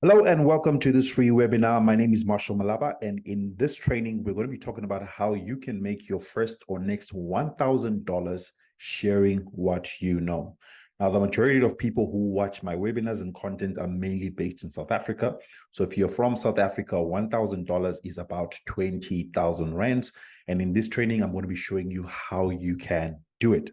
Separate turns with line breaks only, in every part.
Hello and welcome to this free webinar. My name is Marshall Malaba, and in this training, we're going to be talking about how you can make your first or next $1,000 sharing what you know. Now, the majority of people who watch my webinars and content are mainly based in South Africa. So if you're from South Africa, $1,000 is about 20,000 rands. And in this training, I'm going to be showing you how you can do it.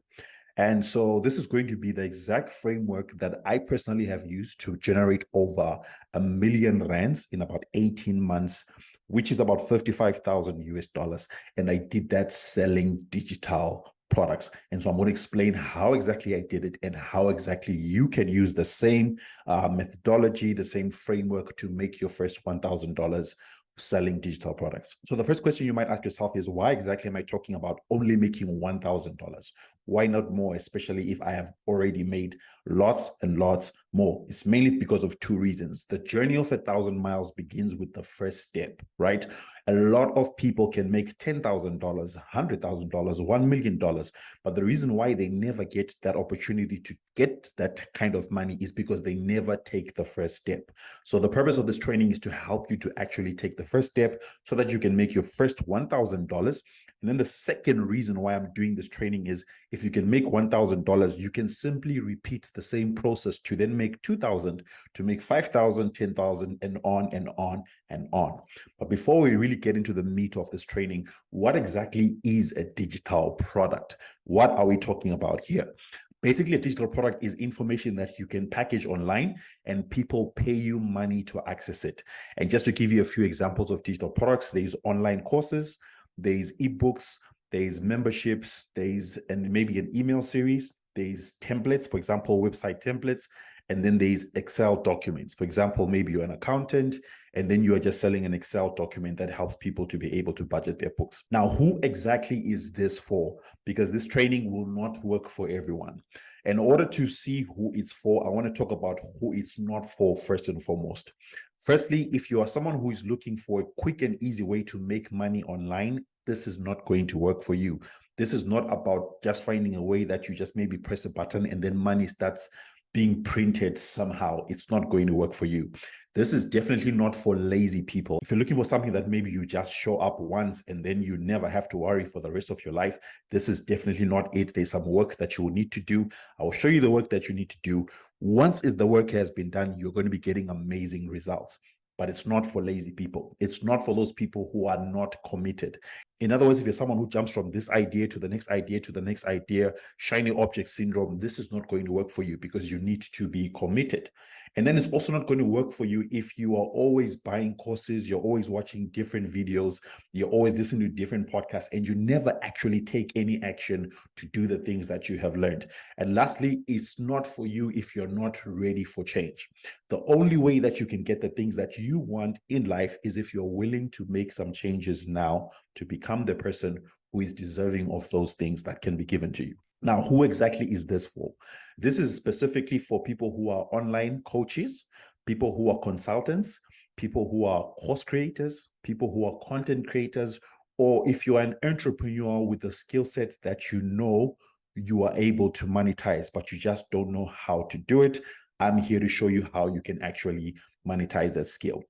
And so this is going to be the exact framework that I personally have used to generate over R1,000,000 in about 18 months, which is about 55,000 US dollars. And I did that selling digital products. And so I'm going to explain how exactly I did it and how exactly you can use the same methodology, the same framework to make your first $1,000 selling digital products. So the first question you might ask yourself is, why exactly am I talking about only making $1,000? Why not more, especially if I have already made lots and lots more? It's mainly because of two reasons. The journey of 1,000 miles begins with the first step, right? A lot of people can make $10,000, $100,000, $1,000,000, but the reason why they never get that opportunity to get that kind of money is because they never take the first step. So the purpose of this training is to help you to actually take the first step so that you can make your first $1,000. And then the second reason why I'm doing this training is, if you can make $1,000, you can simply repeat the same process to then make 2,000, to make 5,000, 10,000, and on and on and on. But before we really get into the meat of this training, what exactly is a digital product? What are we talking about here? Basically, a digital product is information that you can package online and people pay you money to access it. And just to give you a few examples of digital products, there's online courses, there's ebooks, there's memberships, there's maybe an email series, there's templates, for example, website templates, and then there's Excel documents. For example, maybe you're an accountant and then you are just selling an Excel document that helps people to be able to budget their books. Now, who exactly is this for? Because this training will not work for everyone. In order to see who it's for, I want to talk about who it's not for first and foremost. Firstly, if you are someone who is looking for a quick and easy way to make money online, this is not going to work for you. This is not about just finding a way that you just maybe press a button and then money starts being printed somehow. It's not going to work for you. This is definitely not for lazy people. If you're looking for something that maybe you just show up once and then you never have to worry for the rest of your life, this is definitely not it. There's some work that you will need to do. I will show you the work that you need to do. Once the work has been done, you're going to be getting amazing results. But it's not for lazy people. It's not for those people who are not committed. In other words, if you're someone who jumps from this idea to the next idea to the next idea, shiny object syndrome, this is not going to work for you because you need to be committed. And then it's also not going to work for you if you are always buying courses, you're always watching different videos, you're always listening to different podcasts, and you never actually take any action to do the things that you have learned. And lastly, it's not for you if you're not ready for change. The only way that you can get the things that you want in life is if you're willing to make some changes now to become the person who is deserving of those things that can be given to you. Now, who exactly is this for? This is specifically for people who are online coaches, people who are consultants, people who are course creators, people who are content creators, or if you are an entrepreneur with a skill set that you know you are able to monetize, but you just don't know how to do it. I'm here to show you how you can actually monetize that skill.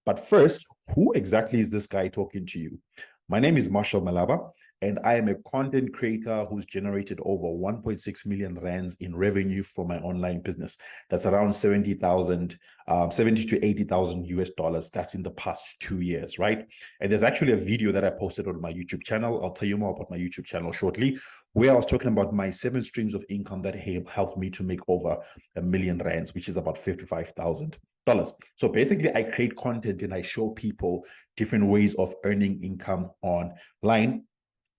But first, who exactly is this guy talking to you? My name is Marshall Malaba, and I am a content creator who's generated over 1.6 million rands in revenue from my online business. That's around 70,000, 70 to 80,000 US dollars. That's in the past 2 years, right? And there's actually a video that I posted on my YouTube channel. I'll tell you more about my YouTube channel shortly, where I was talking about my 7 streams of income that helped me to make over R1,000,000 rands, which is about $55,000. So basically, I create content and I show people different ways of earning income online.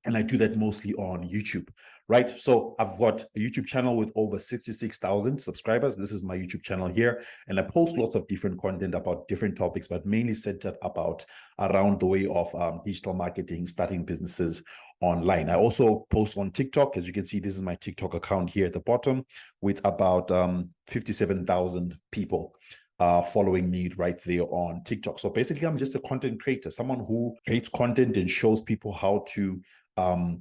And I do that mostly on YouTube, right? So I've got a YouTube channel with over 66,000 subscribers. This is my YouTube channel here. And I post lots of different content about different topics, but mainly centered around the way of digital marketing, starting businesses online. I also post on TikTok. As you can see, this is my TikTok account here at the bottom with about 57,000 people following me right there on TikTok. So basically, I'm just a content creator, someone who creates content and shows people how to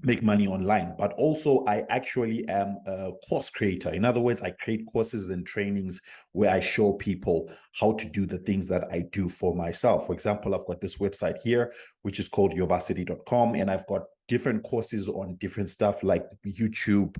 make money online, but also I actually am a course creator. In other words, I create courses and trainings where I show people how to do the things that I do for myself. For example, I've got this website here, which is called yourvarsity.com, and I've got different courses on different stuff like YouTube,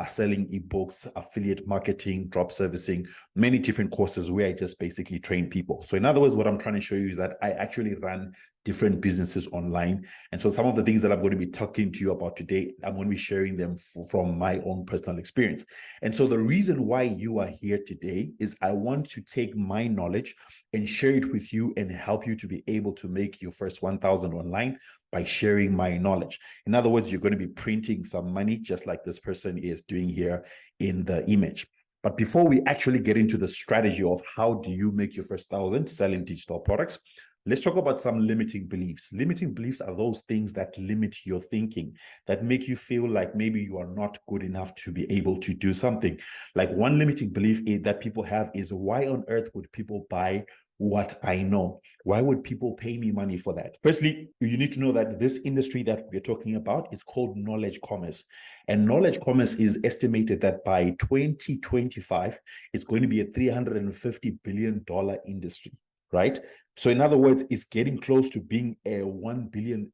selling ebooks, affiliate marketing, drop servicing, many different courses where I just basically train people. So in other words, what I'm trying to show you is that I actually run different businesses online. And so some of the things that I'm going to be talking to you about today, I'm going to be sharing them from my own personal experience. And so the reason why you are here today is I want to take my knowledge and share it with you and help you to be able to make your first 1,000 online by sharing my knowledge. In other words, you're going to be printing some money just like this person is doing here in the image. But before we actually get into the strategy of how do you make your first 1,000 selling digital products, let's talk about some limiting beliefs. Limiting beliefs are those things that limit your thinking, that make you feel like maybe you are not good enough to be able to do something. Like one limiting belief that people have is, why on earth would people buy what I know? Why would people pay me money for that? Firstly, you need to know that this industry that we're talking about is called knowledge commerce. And knowledge commerce is estimated that by 2025, it's going to be a $350 billion industry, right? So in other words, it's getting close to being a $1 billion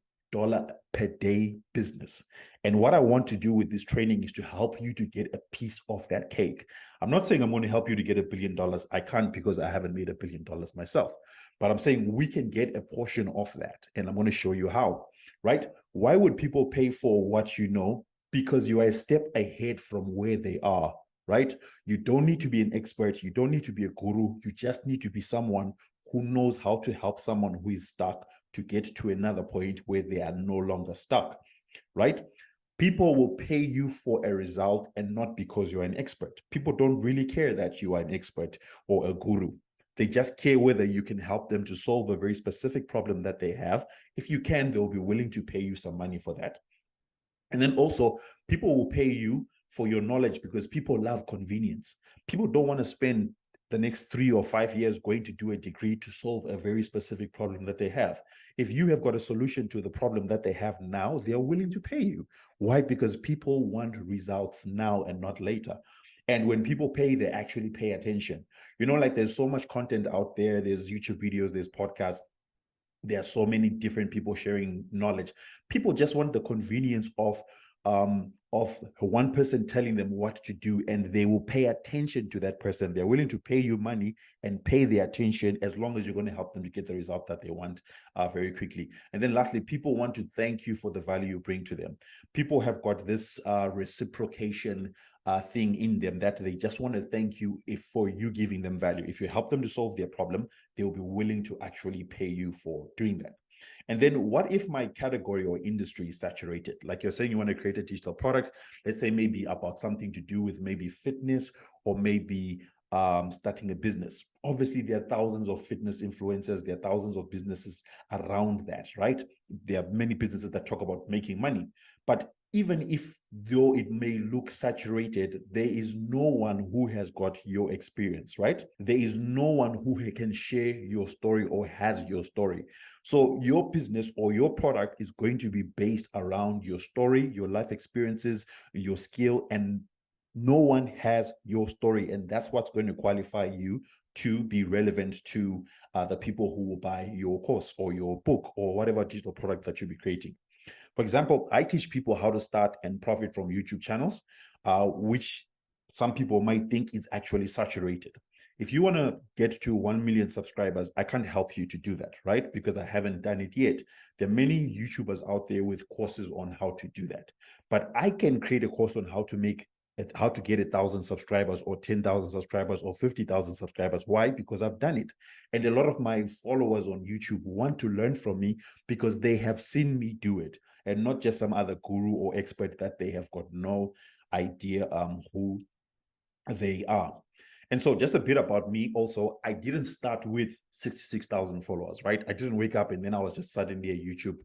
per day business. And what I want to do with this training is to help you to get a piece of that cake. I'm not saying I'm going to help you to get $1 billion. I can't, because I haven't made $1 billion myself. But I'm saying we can get a portion of that. And I'm going to show you how, right? Why would people pay for what you know? Because you are a step ahead from where they are, right? You don't need to be an expert. You don't need to be a guru. You just need to be someone who knows how to help someone who is stuck to get to another point where they are no longer stuck, right? People will pay you for a result and not because you're an expert. People don't really care that you are an expert or a guru. They just care whether you can help them to solve a very specific problem that they have. If you can, they'll be willing to pay you some money for that. And then also, people will pay you for your knowledge because people love convenience. People don't want to spend the next 3 or 5 years going to do a degree to solve a very specific problem that they have. If you have got a solution to the problem that they have now, they are willing to pay you. Why? Because people want results now and not later. And when people pay, they actually pay attention. You know, like there's so much content out there. There's YouTube videos, there's podcasts. There are so many different people sharing knowledge. People just want the convenience of one person telling them what to do, and they will pay attention to that person. They're willing to pay you money and pay their attention as long as you're going to help them to get the result that they want very quickly. And then lastly, people want to thank you for the value you bring to them. People have got this reciprocation thing in them that they just want to thank you for you giving them value. If you help them to solve their problem, they'll be willing to actually pay you for doing that. And then what if my category or industry is saturated? Like you're saying you want to create a digital product, let's say maybe about something to do with maybe fitness or maybe starting a business. Obviously, there are thousands of fitness influencers. There are thousands of businesses around that, right? There are many businesses that talk about making money. But even if though it may look saturated, there is no one who has got your experience, right? There is no one who can share your story or has your story. So your business or your product is going to be based around your story, your life experiences, your skill, and no one has your story. And that's what's going to qualify you to be relevant to the people who will buy your course or your book or whatever digital product that you'll be creating. For example, I teach people how to start and profit from YouTube channels, which some people might think is actually saturated. If you want to get to 1 million subscribers, I can't help you to do that, right? Because I haven't done it yet. There are many YouTubers out there with courses on how to do that. But I can create a course on how to get 1,000 subscribers or 10,000 subscribers or 50,000 subscribers. Why? Because I've done it. And a lot of my followers on YouTube want to learn from me because they have seen me do it, and not just some other guru or expert that they have got no idea who they are. And so just a bit about me also, I didn't start with 66,000 followers, right? I didn't wake up and then I was just suddenly a YouTube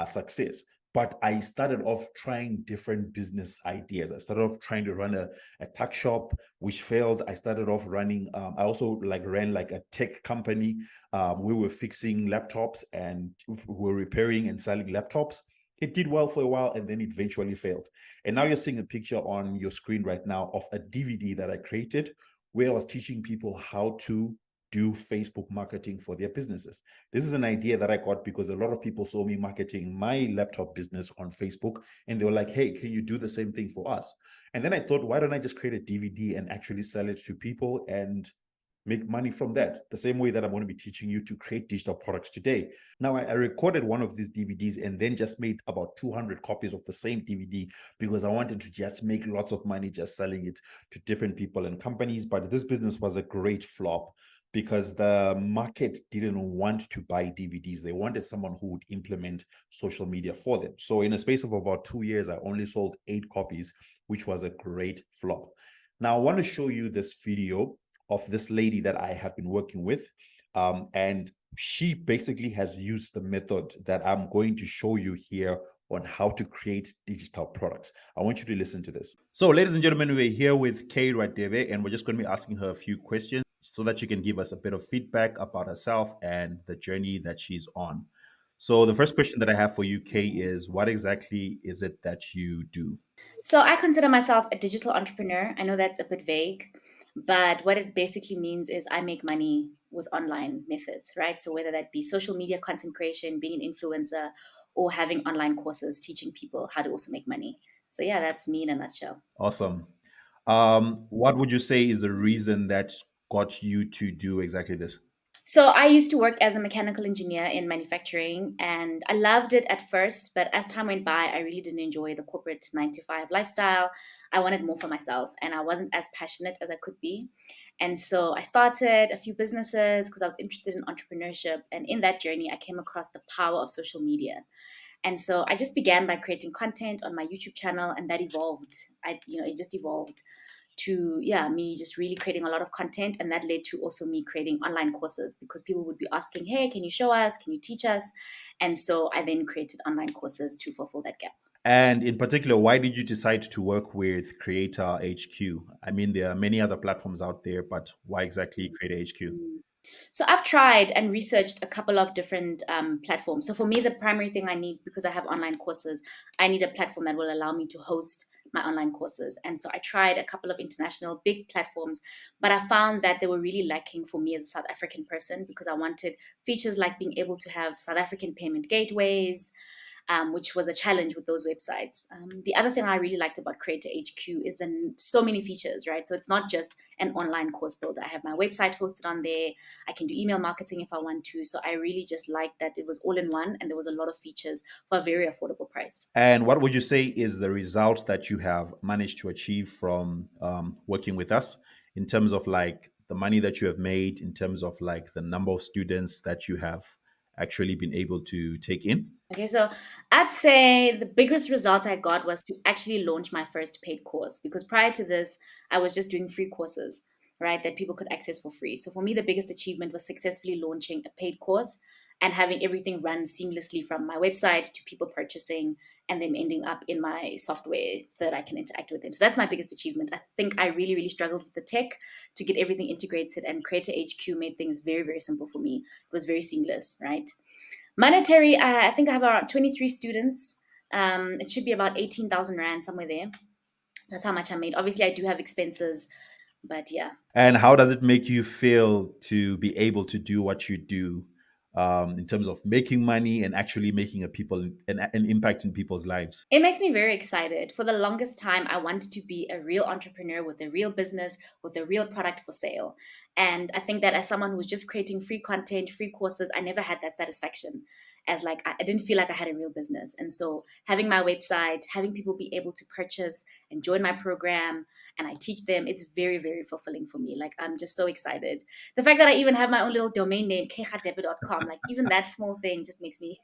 success. But I started off trying different business ideas. I started off trying to run a tuck shop, which failed. I started off running, I also ran like a tech company. We were fixing laptops and we were repairing and selling laptops. It did well for a while and then it eventually failed. And now you're seeing a picture on your screen right now of a DVD that I created where I was teaching people how to do Facebook marketing for their businesses. This is an idea that I got because a lot of people saw me marketing my laptop business on Facebook and they were like, hey, can you do the same thing for us? And then I thought, why don't I just create a DVD and actually sell it to people and make money from that, the same way that I'm going to be teaching you to create digital products today. Now, I recorded one of these DVDs and then just made about 200 copies of the same DVD because I wanted to just make lots of money just selling it to different people and companies. But this business was a great flop because the market didn't want to buy DVDs. They wanted someone who would implement social media for them. So in a space of about 2 years, I only sold 8 copies, which was a great flop. Now, I want to show you this video of this lady that I have been working with. And she basically has used the method that I'm going to show you here on how to create digital products. I want you to listen to this. So, ladies and gentlemen, we're here with Kay Radebe, and we're just going to be asking her a few questions so that she can give us a bit of feedback about herself and the journey that she's on. So, the first question that I have for you, Kay, is what exactly is it that you do?
So I consider myself a digital entrepreneur. I know that's a bit vague, but what it basically means is I make money with online methods, right? So whether that be social media content creation, being an influencer, or having online courses teaching people how to also make money. So yeah, that's me in a nutshell.
Awesome. What would you say is the reason that got you to do exactly this?
So I used to work as a mechanical engineer in manufacturing and I loved it at first, but as time went by, I really didn't enjoy the corporate 9 to 5 lifestyle. I wanted more for myself and I wasn't as passionate as I could be. And so I started a few businesses because I was interested in entrepreneurship. And in that journey, I came across the power of social media. And so I just began by creating content on my YouTube channel and that evolved. It just evolved to me just really creating a lot of content, and that led to also me creating online courses because people would be asking, hey, can you show us, can you teach us? And so I then created online courses to fulfill that gap.
And in particular, why did you decide to work with Creator HQ? I mean, there are many other platforms out there, but why exactly Creator HQ?
Mm. So I've tried and researched a couple of different platforms. So for me, the primary thing I need, because I have online courses, I need a platform that will allow me to host my online courses. And so I tried a couple of international big platforms, but I found that they were really lacking for me as a South African person because I wanted features like being able to have South African payment gateways, which was a challenge with those websites. The other thing I really liked about Creator HQ is the so many features, right? So it's not just an online course builder. I have my website hosted on there. I can do email marketing if I want to. So I really just liked that it was all in one and there was a lot of features for a very affordable price.
And what would you say is the result that you have managed to achieve from working with us in terms of like the money that you have made, in terms of like the number of students that you have actually been able to take in?
Okay, so I'd say the biggest result I got was to actually launch my first paid course because prior to this, I was just doing free courses, right, that people could access for free. So for me, the biggest achievement was successfully launching a paid course and having everything run seamlessly from my website to people purchasing and them ending up in my software so that I can interact with them. So that's my biggest achievement. I think I really, really struggled with the tech to get everything integrated, and Creator HQ made things very, very simple for me. It was very seamless, right? Monetary, I think I have around 23 students. It should be about 18,000 Rand, somewhere there. That's how much I made. Obviously, I do have expenses, but yeah.
And how does it make you feel to be able to do what you do in terms of making money and actually making a people an impact in people's lives?
It makes me very excited. For the longest time, I wanted to be a real entrepreneur with a real business, with a real product for sale. And I think that as someone who was just creating free content, free courses, I never had that satisfaction. As like I didn't feel like I had a real business. And so having my website, having people be able to purchase and join my program and I teach them, it's very, very fulfilling for me. Like I'm just so excited. The fact that I even have my own little domain name, kgadepe.com, like even that small thing just makes me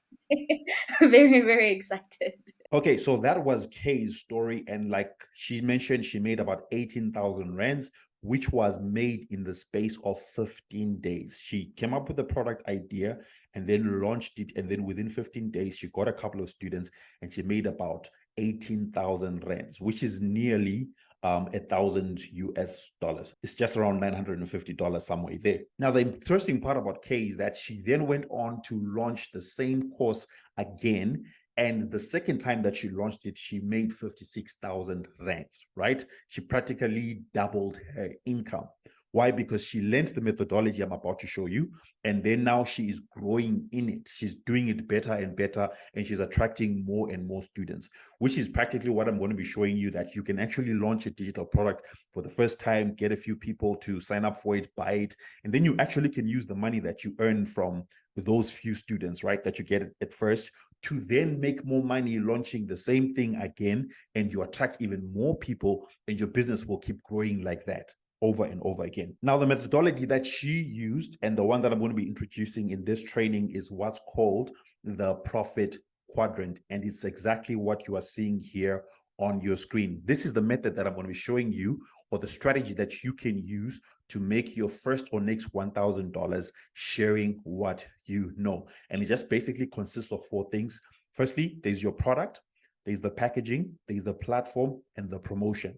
very, very excited.
Okay, so that was Kay's story. And like she mentioned, she made about 18,000 rands, which was made in the space of 15 days. She came up with a product idea and then launched it. And then within 15 days, she got a couple of students and she made about 18,000 rands, which is nearly 1,000 US dollars. It's just around $950 somewhere there. Now, the interesting part about Kay is that she then went on to launch the same course again And the second time that she launched it, she made 56,000 rands, right? She practically doubled her income. Why? Because she learned the methodology I'm about to show you. And then now she is growing in it. She's doing it better and better. And she's attracting more and more students, which is practically what I'm going to be showing you, that you can actually launch a digital product for the first time, get a few people to sign up for it, buy it. And then you actually can use the money that you earn from those few students, right, that you get at first, to then make more money launching the same thing again, and you attract even more people, and your business will keep growing like that over and over again. Now, the methodology that she used, and the one that I'm going to be introducing in this training, is what's called the profit quadrant. And it's exactly what you are seeing here on your screen. This is the method that I'm going to be showing you, or the strategy that you can use to make your first or next $1,000 sharing what you know. And it just basically consists of four things. Firstly, there's your product, there's the packaging, there's the platform, and the promotion.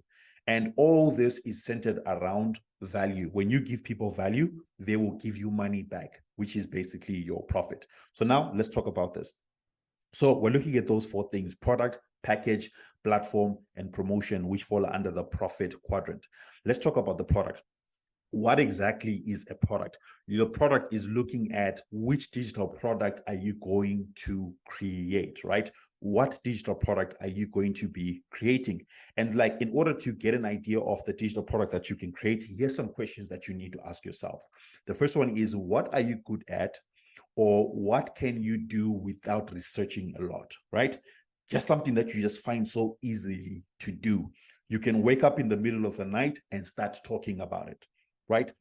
And all this is centered around value. When you give people value, they will give you money back, which is basically your profit. So now let's talk about this. So we're looking at those four things: product, package, platform, and promotion, which fall under the profit quadrant. Let's talk about the product. What exactly is a product? Your product is looking at which digital product are you going to create, right? What digital product are you going to be creating? And like, in order to get an idea of the digital product that you can create, here's some questions that you need to ask yourself. The first one is, what are you good at? Or what can you do without researching a lot, right? Just something that you just find so easily to do. You can wake up in the middle of the night and start talking about it, right?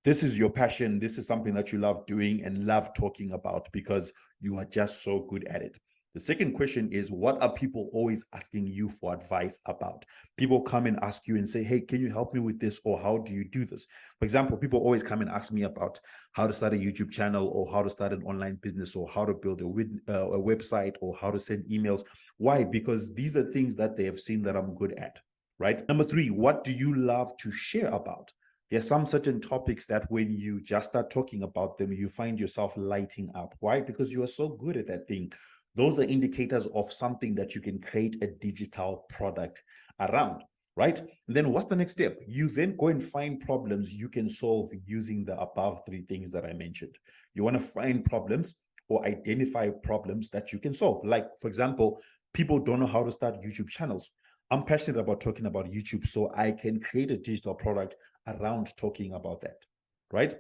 This is your passion. This is something that you love doing and love talking about because you are just so good at it. The second question is, what are people always asking you for advice about? People come and ask you and say, hey, can you help me with this? Or how do you do this? For example, people always come and ask me about how to start a YouTube channel, or how to start an online business, or how to build a website, or how to send emails. Why? Because these are things that they have seen that I'm good at, right? Number three, what do you love to share about? There are some certain topics that when you just start talking about them, you find yourself lighting up. Why? Because you are so good at that thing. Those are indicators of something that you can create a digital product around, right? And then what's the next step? You then go and find problems you can solve using the above three things that I mentioned. You want to find problems or identify problems that you can solve. Like, for example, people don't know how to start YouTube channels. I'm passionate about talking about YouTube, so I can create a digital product around talking about that, right?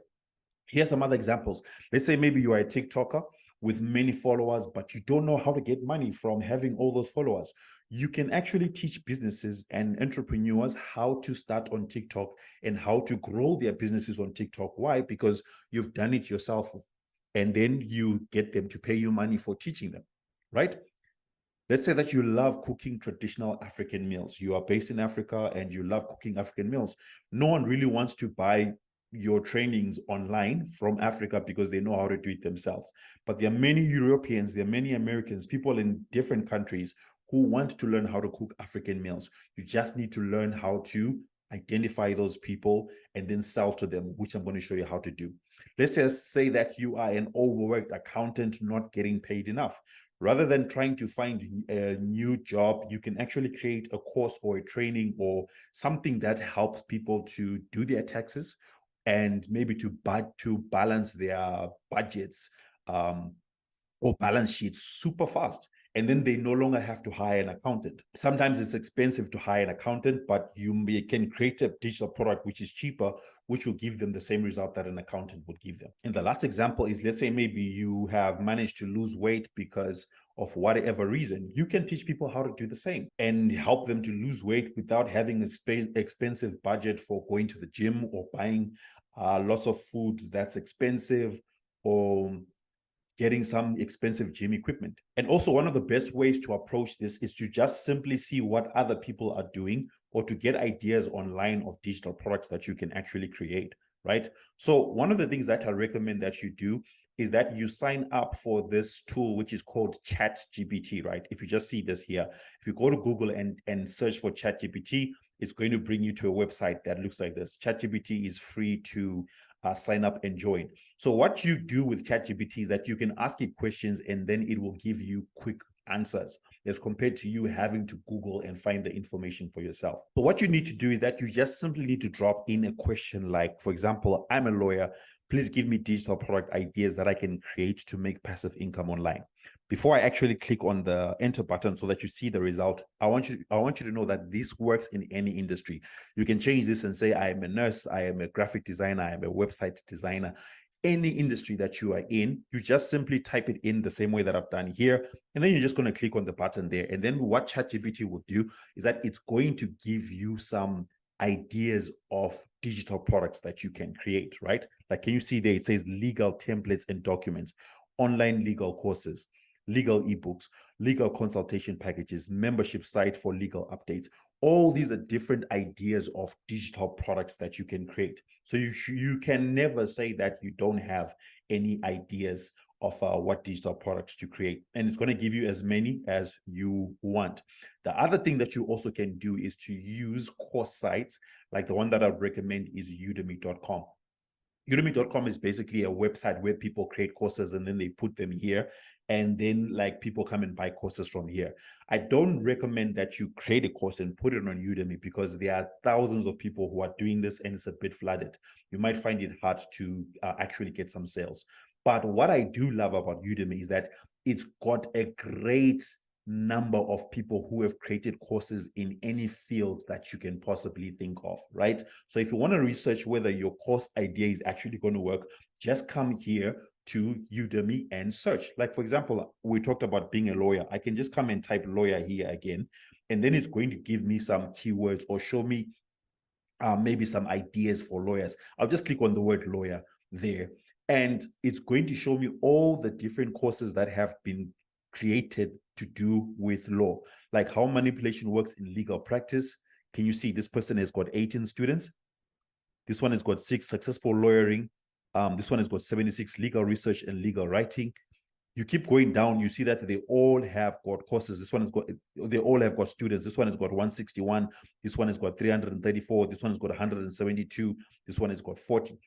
Here's some other examples. Let's say maybe you are a TikToker with many followers, but you don't know how to get money from having all those followers. You can actually teach businesses and entrepreneurs how to start on TikTok and how to grow their businesses on TikTok. Why? Because you've done it yourself, and then you get them to pay you money for teaching them, right? Let's say that you love cooking traditional African meals. You are based in Africa and you love cooking African meals. No one really wants to buy your trainings online from Africa because they know how to do it themselves. But there are many Europeans, there are many Americans, people in different countries who want to learn how to cook African meals. You just need to learn how to identify those people and then sell to them, which I'm going to show you how to do. Let's just say that you are an overworked accountant not getting paid enough. Rather than trying to find a new job, you can actually create a course or a training or something that helps people to do their taxes and maybe to balance their budgets, or balance sheets super fast. And then they no longer have to hire an accountant. Sometimes it's expensive to hire an accountant, but you can create a digital product which is cheaper, which will give them the same result that an accountant would give them. And the last example is, let's say maybe you have managed to lose weight because of whatever reason. You can teach people how to do the same and help them to lose weight without having an expensive budget for going to the gym or buying lots of food that's expensive, or getting some expensive gym equipment. And also, one of the best ways to approach this is to just simply see what other people are doing, or to get ideas online of digital products that you can actually create, right? So one of the things that I recommend that you do is that you sign up for this tool, which is called ChatGPT, right? If you just see this here, if you go to Google and search for ChatGPT, it's going to bring you to a website that looks like this. ChatGPT is free to sign up and join. So what you do with ChatGPT is that you can ask it questions and then it will give you quick answers as compared to you having to Google and find the information for yourself. So what you need to do is that you just simply need to drop in a question like, for example, I'm a lawyer. Please give me digital product ideas that I can create to make passive income online. Before I actually click on the enter button so that you see the result, I want you to know that this works in any industry. You can change this and say, I am a nurse, I am a graphic designer, I am a website designer. Any industry that you are in, you just simply type it in the same way that I've done here. And then you're just going to click on the button there. And then what ChatGPT will do is that it's going to give you some ideas of digital products that you can create, right? Like, can you see there? It says legal templates and documents, online legal courses, legal ebooks, legal consultation packages, membership site for legal updates. All these are different ideas of digital products that you can create. So you can never say that you don't have any ideas of what digital products to create. And it's going to give you as many as you want. The other thing that you also can do is to use course sites. Like the one that I would recommend is udemy.com. Udemy.com is basically a website where people create courses and then they put them here, and then like people come and buy courses from here. I don't recommend that you create a course and put it on Udemy because there are thousands of people who are doing this and it's a bit flooded. You might find it hard to actually get some sales. But what I do love about Udemy is that it's got a great number of people who have created courses in any field that you can possibly think of, right? So if you want to research whether your course idea is actually going to work, just come here to Udemy and search. Like, for example, we talked about being a lawyer. I can just come and type lawyer here again, and then it's going to give me some keywords or show me maybe some ideas for lawyers. I'll just click on the word lawyer there, and it's going to show me all the different courses that have been created to do with law, like how manipulation works in legal practice. Can you see this person has got 18 students? This one has got 6 successful lawyering. This one has got 76 legal research and legal writing. You keep going down, you see that they all have got courses. This one has got, they all have got students. This one has got 161. This one has got 334. This one has got 172. This one has got 40.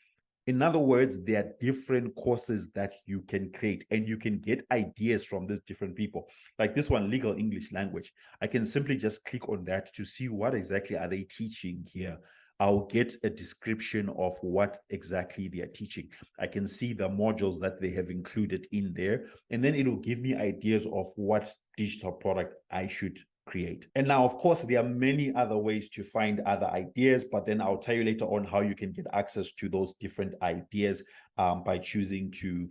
In other words, there are different courses that you can create and you can get ideas from these different people. Like this one, legal English language. I can simply just click on that to see what exactly are they teaching here. I'll get a description of what exactly they are teaching. I can see the modules that they have included in there, and then it'll give me ideas of what digital product I should create. And now, of course, there are many other ways to find other ideas, but then I'll tell you later on how you can get access to those different ideas by choosing to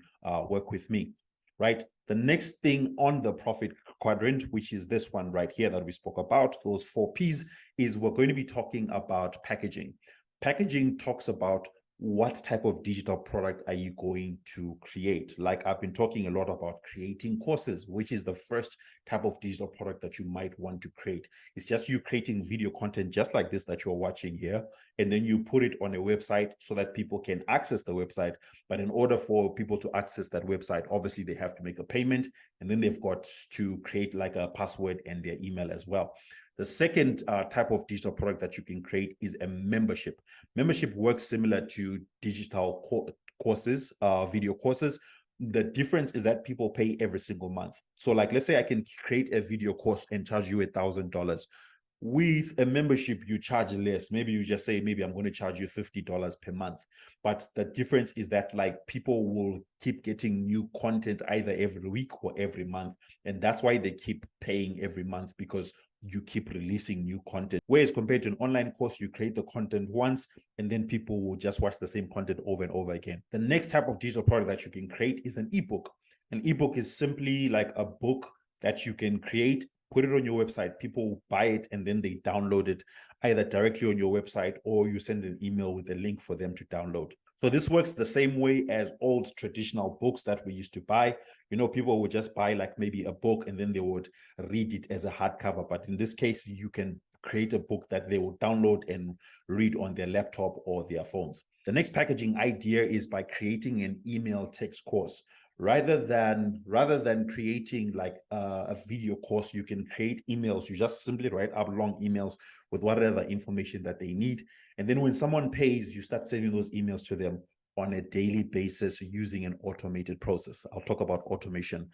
work with me, right? The next thing on the profit quadrant, which is this one right here that we spoke about, those 4 Ps, is we're going to be talking about packaging. Packaging talks about what type of digital product are you going to create? Like I've been talking a lot about creating courses, which is the first type of digital product that you might want to create. It's just you creating video content just like this that you're watching here, and then you put it on a website so that people can access the website. But in order for people to access that website, obviously they have to make a payment, and then they've got to create like a password and their email as well. The second type of digital product that you can create is a membership. Membership works similar to digital courses, video courses. The difference is that people pay every single month. So like, let's say I can create a video course and charge you $1,000. With a membership, you charge less. Maybe you just say, maybe I'm going to charge you $50 per month. But the difference is that like people will keep getting new content either every week or every month. And that's why they keep paying every month, because you keep releasing new content. Whereas compared to an online course, you create the content once and then people will just watch the same content over and over again. The next type of digital product that you can create is an ebook. An ebook is simply like a book that you can create, put it on your website, people buy it, and then they download it either directly on your website or you send an email with a link for them to download. So this works the same way as old traditional books that we used to buy. You know, people would just buy like maybe a book and then they would read it as a hardcover. But in this case, you can create a book that they will download and read on their laptop or their phones. The next packaging idea is by creating an email text course. Rather than creating like a video course, you can create emails. You just simply write up long emails with whatever information that they need. And then when someone pays, you start sending those emails to them on a daily basis using an automated process. I'll talk about automation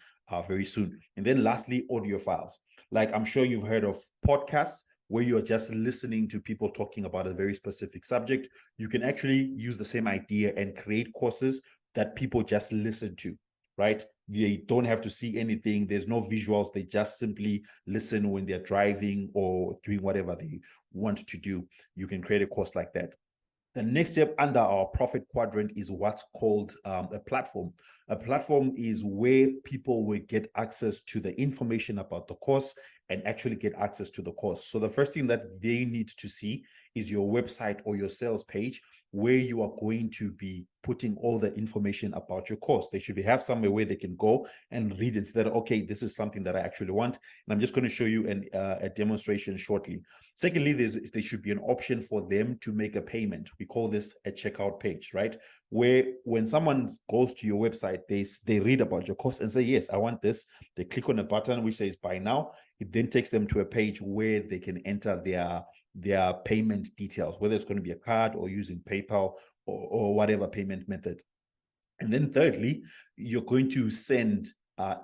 very soon. And then lastly, audio files. Like I'm sure you've heard of podcasts where you're just listening to people talking about a very specific subject. You can actually use the same idea and create courses that people just listen to, right? They don't have to see anything. There's no visuals. They just simply listen when they're driving or doing whatever they want to do. You can create a course like that. The next step under our profit quadrant is what's called a platform. A platform is where people will get access to the information about the course and actually get access to the course. So the first thing that they need to see is your website or your sales page where you are going to be putting all the information about your course. They should have somewhere where they can go and read and say that, okay, this is something that I actually want. And I'm just going to show you a demonstration shortly. Secondly, there should be an option for them to make a payment. We call this a checkout page, right? Where when someone goes to your website, they read about your course and say, yes, I want this. They click on a button which says buy now. It then takes them to a page where they can enter their payment details, whether it's going to be a card or using PayPal or whatever payment method. And then thirdly, you're going to send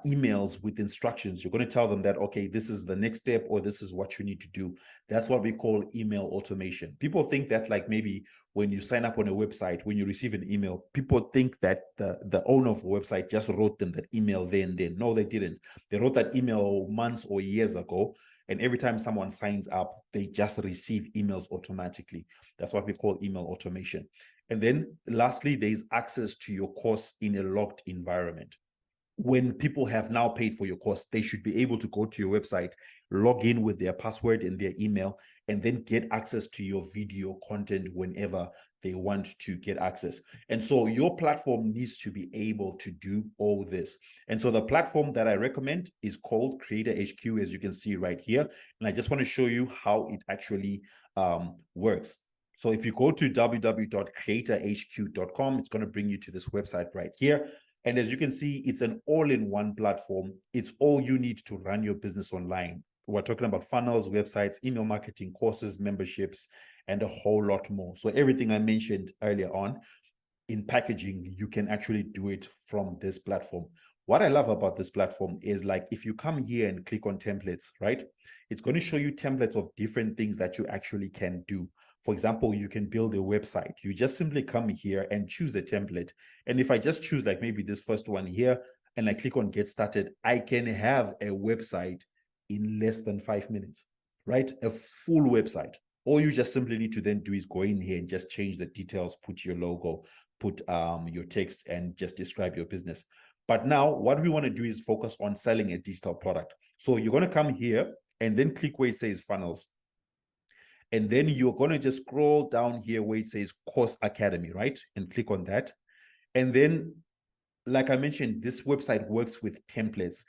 emails with instructions. You're going to tell them that, okay, this is the next step or this is what you need to do. That's what we call email automation. People think that like maybe when you sign up on a website, when you receive an email, people think that the owner of the website just wrote them that email then. No, they didn't. They wrote that email months or years ago. And every time someone signs up, they just receive emails automatically. That's what we call email automation. And then lastly, there's access to your course in a locked environment. When people have now paid for your course, they should be able to go to your website, log in with their password and their email, and then get access to your video content whenever they want to get access. And so your platform needs to be able to do all this. And so the platform that I recommend is called Creator HQ, as you can see right here. And I just want to show you how it actually works. So if you go to www.creatorhq.com, it's going to bring you to this website right here. And as you can see, it's an all-in-one platform. It's all you need to run your business online. We're talking about funnels, websites, email marketing, courses, memberships, and a whole lot more. So everything I mentioned earlier on in packaging, you can actually do it from this platform. What I love about this platform is like, if you come here and click on templates, right? It's going to show you templates of different things that you actually can do. For example, you can build a website. You just simply come here and choose a template. And if I just choose like maybe this first one here, and I click on get started, I can have a website in less than 5 minutes, right? A full website. All you just simply need to then do is go in here and just change the details, put your logo, put your text, and just describe your business. But now what we want to do is focus on selling a digital product. So you're going to come here and then click where it says funnels. And then you're going to just scroll down here where it says Course Academy, right? And click on that. And then, like I mentioned, this website works with templates.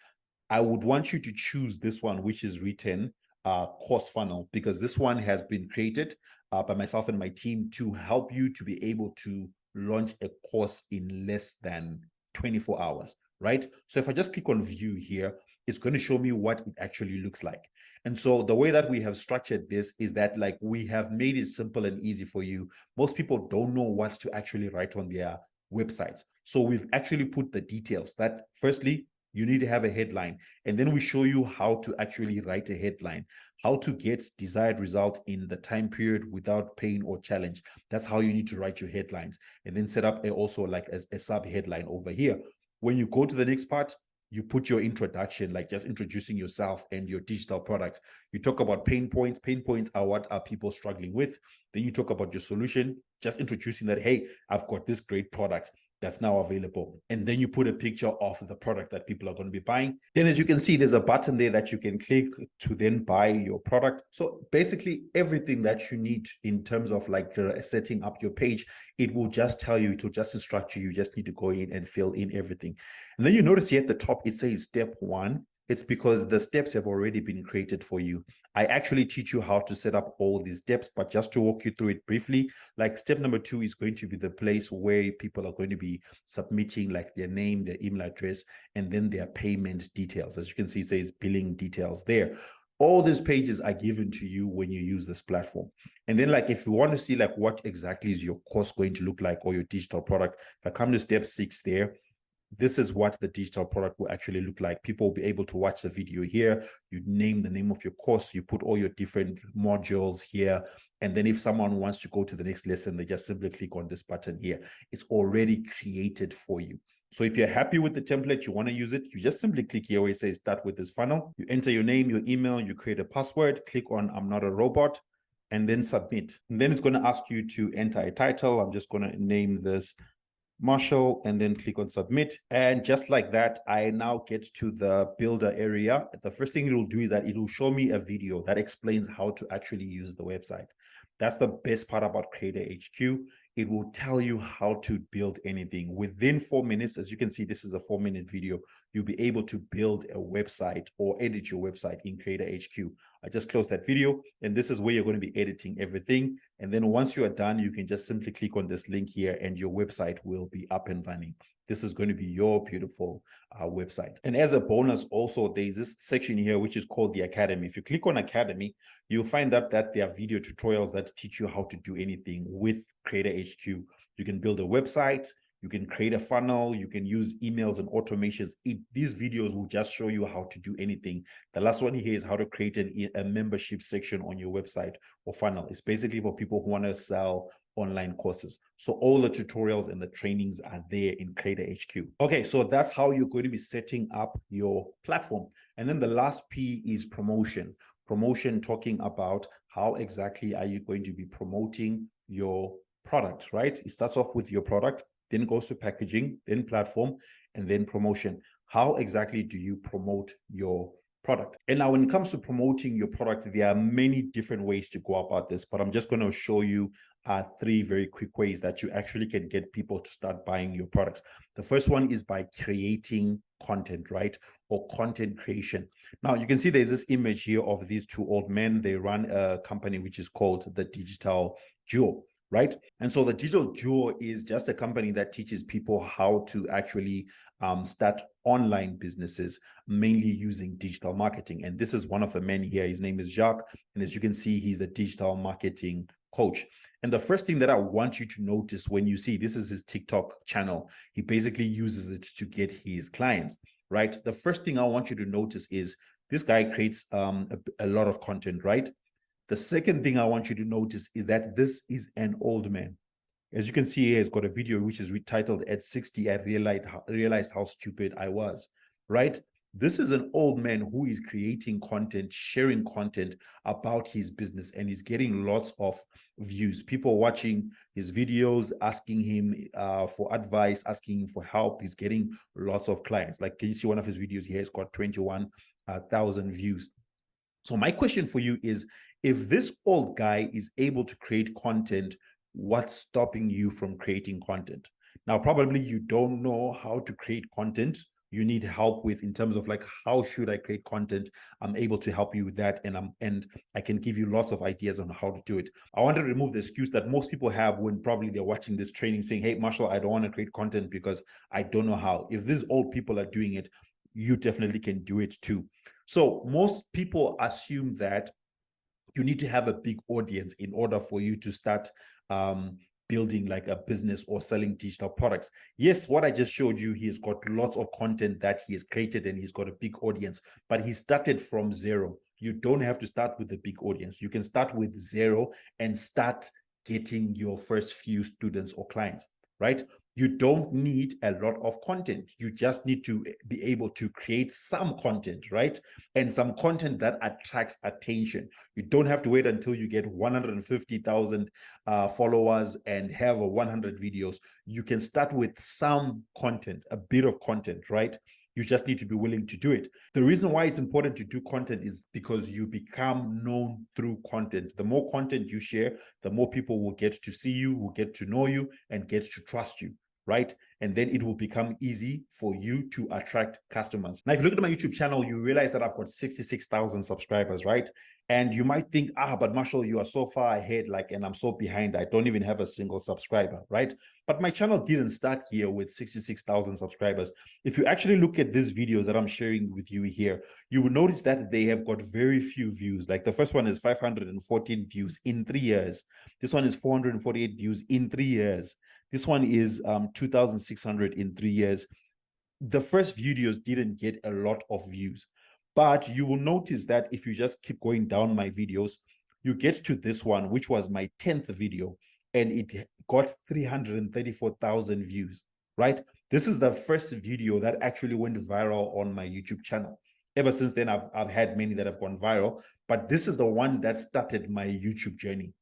I would want you to choose this one, which is written course funnel, because this one has been created by myself and my team to help you to be able to launch a course in less than 24 hours, right? So if I just click on view here, it's going to show me what it actually looks like. And so the way that we have structured this is that like we have made it simple and easy for you. Most people don't know what to actually write on their websites. So we've actually put the details that firstly, you need to have a headline. And then we show you how to actually write a headline, how to get desired result in the time period without pain or challenge. That's how you need to write your headlines. And then set up also like a sub headline over here. When you go to the next part, you put your introduction, like just introducing yourself and your digital product. You talk about pain points. Pain points are what are people struggling with. Then you talk about your solution, just introducing that, hey, I've got this great product that's now available. And then you put a picture of the product that people are going to be buying. Then as you can see, there's a button there that you can click to then buy your product. So basically everything that you need in terms of like setting up your page, it will just tell you, it will just instruct you. You just need to go in and fill in everything. And then you notice here at the top, it says step 1. It's because the steps have already been created for you. I actually teach you how to set up all these steps, but just to walk you through it briefly, like step number 2 is going to be the place where people are going to be submitting like their name, their email address, and then their payment details. As you can see, it says billing details there. All these pages are given to you when you use this platform. And then like, if you want to see like what exactly is your course going to look like, or your digital product, if I come to step 6 there, this is what the digital product will actually look like. People will be able to watch the video here. You name the name of your course, you put all your different modules here. And then if someone wants to go to the next lesson, they just simply click on this button here. It's already created for you. So if you're happy with the template, you want to use it, you just simply click here where it says start with this funnel. You enter your name, your email, you create a password, click on I'm not a robot, and then submit. And then it's going to ask you to enter a title. I'm just going to name this Marshall, and then click on submit. And just like that, I now get to the builder area. The first thing it will do is that it will show me a video that explains how to actually use the website. That's the best part about Creator HQ. It will tell you how to build anything within 4 minutes. As you can see, this is a 4-minute video. You'll be able to build a website or edit your website in Creator HQ. I just closed that video, and this is where you're going to be editing everything. And then once you are done, you can just simply click on this link here and your website will be up and running. This is going to be your beautiful website. And as a bonus, also, there's this section here, which is called the Academy. If you click on Academy, you'll find out that there are video tutorials that teach you how to do anything with Creator HQ. You can build a website, you can create a funnel, you can use emails and automations. These videos will just show you how to do anything. The last one here is how to create a membership section on your website or funnel. It's basically for people who want to sell online courses. So all the tutorials and the trainings are there in Creator HQ. Okay, so that's how you're going to be setting up your platform. And then the last P is promotion. Promotion, talking about how exactly are you going to be promoting your product, right? It starts off with your product, then goes to packaging, then platform, and then promotion. How exactly do you promote your product? And now when it comes to promoting your product, there are many different ways to go about this, but I'm just going to show you 3 very quick ways that you actually can get people to start buying your products. The first one is by creating content, right? Or content creation. Now you can see there's this image here of these 2 old men. They run a company which is called the Digital Duo, right? And so the Digital Duo is just a company that teaches people how to actually start online businesses, mainly using digital marketing. And this is one of the men here. His name is Jacques. And as you can see, he's a digital marketing coach. And the first thing that I want you to notice when you see, this is his TikTok channel. He basically uses it to get his clients, right? The first thing I want you to notice is this guy creates a lot of content, right? The second thing I want you to notice is that this is an old man. As you can see here, he's got a video which is retitled "At 60, I realized how stupid I was," right? This is an old man who is creating content, sharing content about his business, and he's getting lots of views. People watching his videos, asking him for advice, asking him for help. He's getting lots of clients. Like, can you see one of his videos here? It's got 21,000 views. So my question for you is, if this old guy is able to create content, what's stopping you from creating content? Now, probably you don't know how to create content. You need help with in terms of like, how should I create content? I'm able to help you with that. And I can give you lots of ideas on how to do it. I want to remove the excuse that most people have when probably they're watching this training saying, hey, Marshall, I don't want to create content because I don't know how. If these old people are doing it, you definitely can do it too. So most people assume that you need to have a big audience in order for you to start building like a business or selling digital products. Yes, what I just showed you, he's got lots of content that he has created and he's got a big audience, but he started from zero. You don't have to start with a big audience. You can start with zero and start getting your first few students or clients, right? You don't need a lot of content. You just need to be able to create some content, right? And some content that attracts attention. You don't have to wait until you get 150,000 followers and have 100 videos. You can start with some content, a bit of content, right? You just need to be willing to do it. The reason why it's important to do content is because you become known through content. The more content you share, the more people will get to see you, will get to know you, and get to trust you. right? And then it will become easy for you to attract customers. Now, if you look at my YouTube channel, you realize that I've got 66,000 subscribers, right? And you might think, but Marshall, you are so far ahead, like, and I'm so behind. I don't even have a single subscriber, right? But my channel didn't start here with 66,000 subscribers. If you actually look at these videos that I'm sharing with you here, you will notice that they have got very few views. Like the first one is 514 views in 3 years. This one is 448 views in 3 years. This one is 2,600 in 3 years. The first videos didn't get a lot of views, but you will notice that if you just keep going down my videos, you get to this one, which was my 10th video, and it got 334,000 views, right? This is the first video that actually went viral on my YouTube channel. Ever since then, I've had many that have gone viral, but this is the one that started my YouTube journey.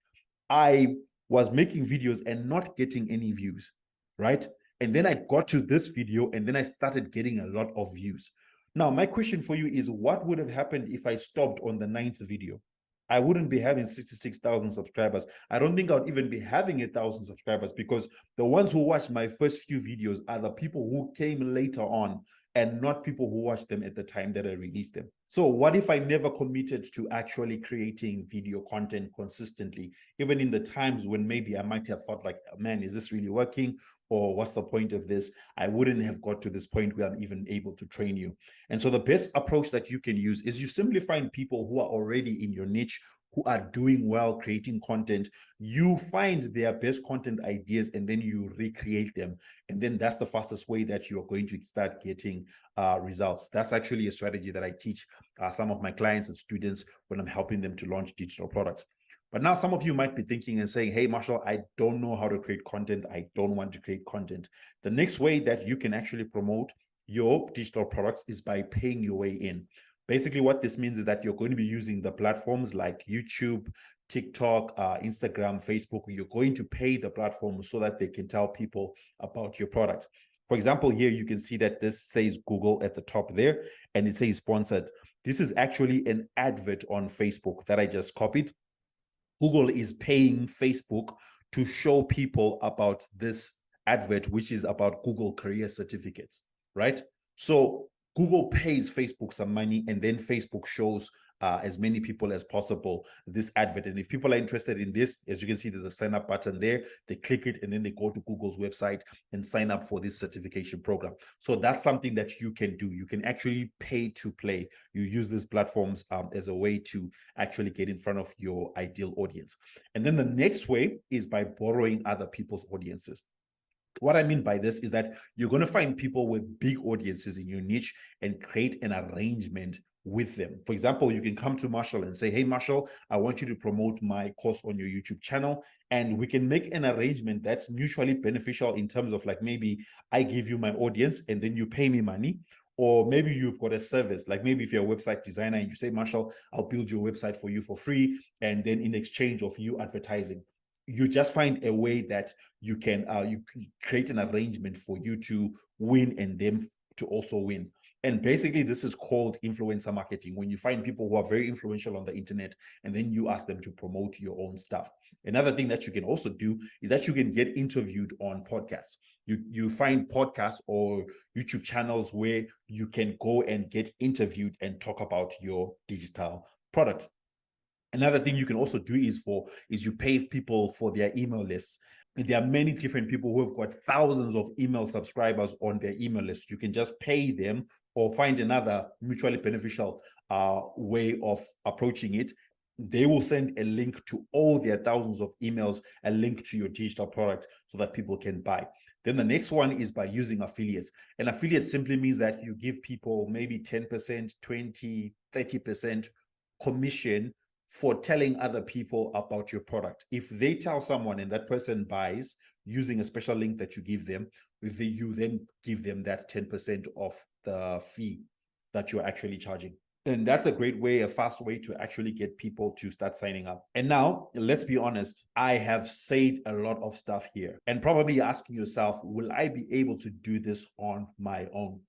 I was making videos and not getting any views, right? And then I got to this video and then I started getting a lot of views. Now, my question for you is, what would have happened if I stopped on the 9th video? I wouldn't be having 66,000 subscribers. I don't think I would even be having 1,000 subscribers, because the ones who watched my first few videos are the people who came later on and not people who watched them at the time that I released them. So what if I never committed to actually creating video content consistently, even in the times when maybe I might have thought like, man, is this really working? Or what's the point of this? I wouldn't have got to this point where I'm even able to train you. And so the best approach that you can use is you simply find people who are already in your niche, who are doing well creating content. You find their best content ideas and then you recreate them. And then that's the fastest way that you're going to start getting results. That's actually a strategy that I teach some of my clients and students when I'm helping them to launch digital products. But now some of you might be thinking and saying, hey, Marshall, I don't know how to create content. I don't want to create content. The next way that you can actually promote your digital products is by paying your way in. Basically, what this means is that you're going to be using the platforms like YouTube, TikTok, Instagram, Facebook. You're going to pay the platform so that they can tell people about your product. For example, here you can see that this says Google at the top there, and it says sponsored. This is actually an advert on Facebook that I just copied. Google is paying Facebook to show people about this advert, which is about Google career certificates, right? So Google pays Facebook some money, and then Facebook shows as many people as possible this advert. And if people are interested in this, as you can see, there's a sign up button there. They click it and then they go to Google's website and sign up for this certification program. So that's something that you can do. You can actually pay to play. You use these platforms as a way to actually get in front of your ideal audience. And then the next way is by borrowing other people's audiences. What I mean by this is that you're going to find people with big audiences in your niche and create an arrangement with them. For example, you can come to Marshall and say, hey, Marshall, I want you to promote my course on your YouTube channel. And we can make an arrangement that's mutually beneficial in terms of like, maybe I give you my audience and then you pay me money. Or maybe you've got a service, like maybe if you're a website designer and you say, Marshall, I'll build your website for you for free. And then in exchange of you advertising, you just find a way that you can create an arrangement for you to win and them to also win. And basically, this is called influencer marketing, when you find people who are very influential on the internet and then you ask them to promote your own stuff. Another thing that you can also do is that you can get interviewed on podcasts. You find podcasts or YouTube channels where you can go and get interviewed and talk about your digital product. Another thing you can also do is you pay people for their email lists. And there are many different people who have got thousands of email subscribers on their email list. You can just pay them or find another mutually beneficial way of approaching it. They will send a link to all their thousands of emails, a link to your digital product so that people can buy. Then the next one is by using affiliates. And affiliate simply means that you give people maybe 10%, 20, 30% commission for telling other people about your product. If they tell someone and that person buys using a special link that you give them, you then give them that 10% of the fee that you're actually charging. And that's a great way, a fast way to actually get people to start signing up. And now, let's be honest, I have said a lot of stuff here and probably asking yourself, will I be able to do this on my own?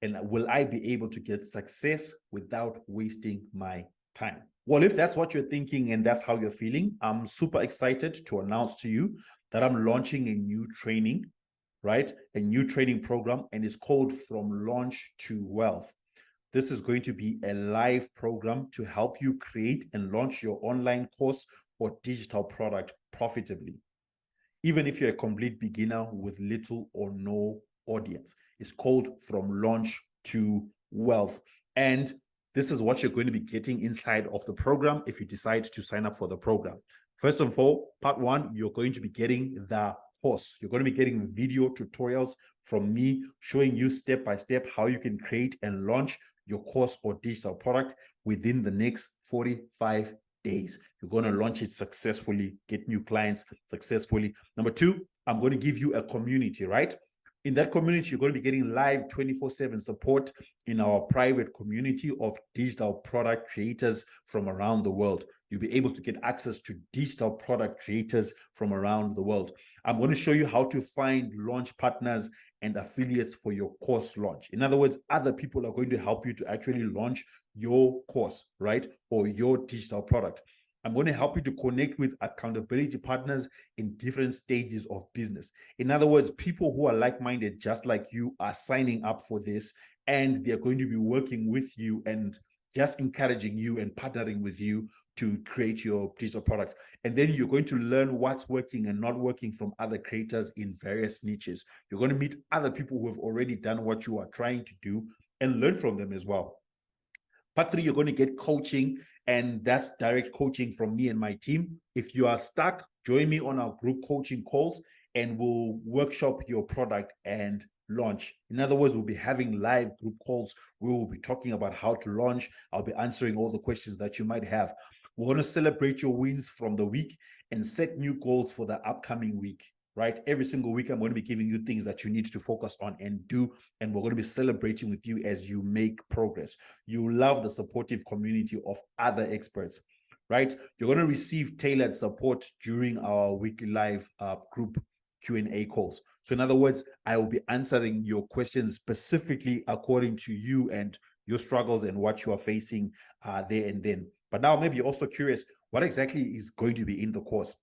And will I be able to get success without wasting my time? Well, if that's what you're thinking and that's how you're feeling, I'm super excited to announce to you that I'm launching a new training right? A new training program, and it's called From Launch to Wealth. This is going to be a live program to help you create and launch your online course or digital product profitably. Even if you're a complete beginner with little or no audience, it's called From Launch to Wealth. And this is what you're going to be getting inside of the program if you decide to sign up for the program. First of all, part one, you're going to be getting the course. You're going to be getting video tutorials from me showing you step by step how you can create and launch your course or digital product within the next 45 days. You're going to launch it successfully, get new clients successfully. Number two, I'm going to give you a community, right? In that community, you're going to be getting live 24/7 support in our private community of digital product creators from around the world. You'll be able to get access to digital product creators from around the world. I'm going to show you how to find launch partners and affiliates for your course launch. In other words, other people are going to help you to actually launch your course, right? Or your digital product. I'm going to help you to connect with accountability partners in different stages of business. In other words, people who are like-minded, just like you, are signing up for this, and they're going to be working with you and just encouraging you and partnering with you to create your digital product. And then you're going to learn what's working and not working from other creators in various niches. You're going to meet other people who have already done what you are trying to do and learn from them as well. Part three, you're going to get coaching, and that's direct coaching from me and my team. If you are stuck, join me on our group coaching calls and we'll workshop your product and launch. In other words, we'll be having live group calls. We will be talking about how to launch. I'll be answering all the questions that you might have. We're going to celebrate your wins from the week and set new goals for the upcoming week, right? Every single week, I'm going to be giving you things that you need to focus on and do. And we're going to be celebrating with you as you make progress. You love the supportive community of other experts, right? You're going to receive tailored support during our weekly live group Q&A calls. So in other words, I will be answering your questions specifically according to you and your struggles and what you are facing there and then. But now maybe you're also curious, what exactly is going to be in the course?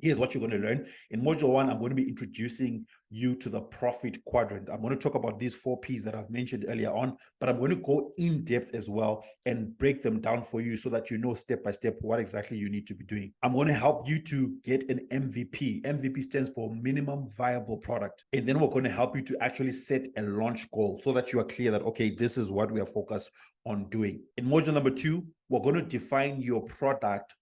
Here's what you're going to learn. In module one, I'm going to be introducing you to the profit quadrant. I'm going to talk about these 4 P's that I've mentioned earlier on, but I'm going to go in depth as well and break them down for you so that you know step by step what exactly you need to be doing. I'm going to help you to get an MVP. MVP stands for minimum viable product. And then we're going to help you to actually set a launch goal so that you are clear that, okay, this is what we are focused on doing. In module number 2, we're going to define your product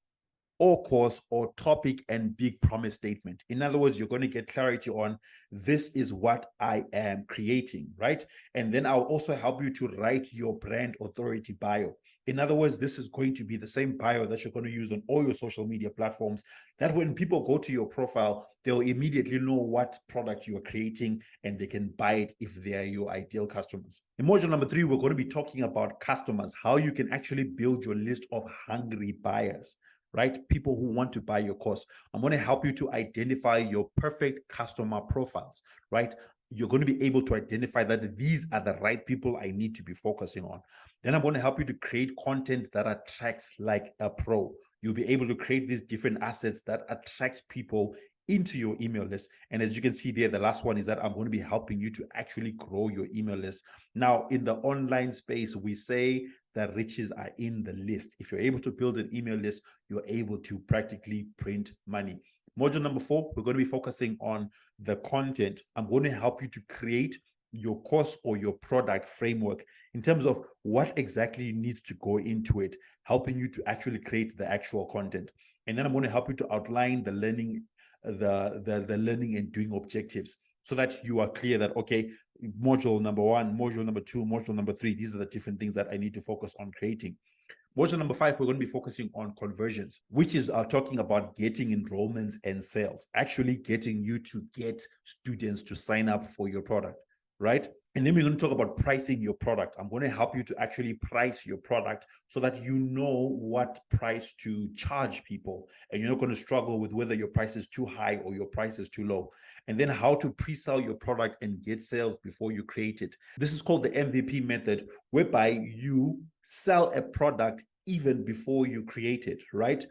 or course or topic and big promise statement. In other words, you're going to get clarity on this is what I am creating, right? And then I'll also help you to write your brand authority bio. In other words, this is going to be the same bio that you're going to use on all your social media platforms, that when people go to your profile, they'll immediately know what product you are creating and they can buy it if they are your ideal customers. In module number 3, we're going to be talking about customers, how you can actually build your list of hungry buyers, right? People who want to buy your course. I'm going to help you to identify your perfect customer profiles, right? You're going to be able to identify that these are the right people I need to be focusing on. Then I'm going to help you to create content that attracts like a pro. You'll be able to create these different assets that attract people into your email list. And as you can see there, the last one is that I'm going to be helping you to actually grow your email list. Now, in the online space, we say the riches are in the list. If you're able to build an email list, you're able to practically print money. Module number 4, we're going to be focusing on the content. I'm going to help you to create your course or your product framework in terms of what exactly needs to go into it, helping you to actually create the actual content. And then I'm going to help you to outline the learning, the learning and doing objectives, so that you are clear that, okay, module number 1, module number 2, module number 3, these are the different things that I need to focus on creating. Module number 5, we're going to be focusing on conversions, which is talking about getting enrollments and sales, actually getting you to get students to sign up for your product, right? And then we're going to talk about pricing your product. I'm going to help you to actually price your product so that you know what price to charge people, and you're not going to struggle with whether your price is too high or your price is too low. And then how to pre-sell your product and get sales before you create it. This is called the MVP method, whereby you sell a product even before you create it, right?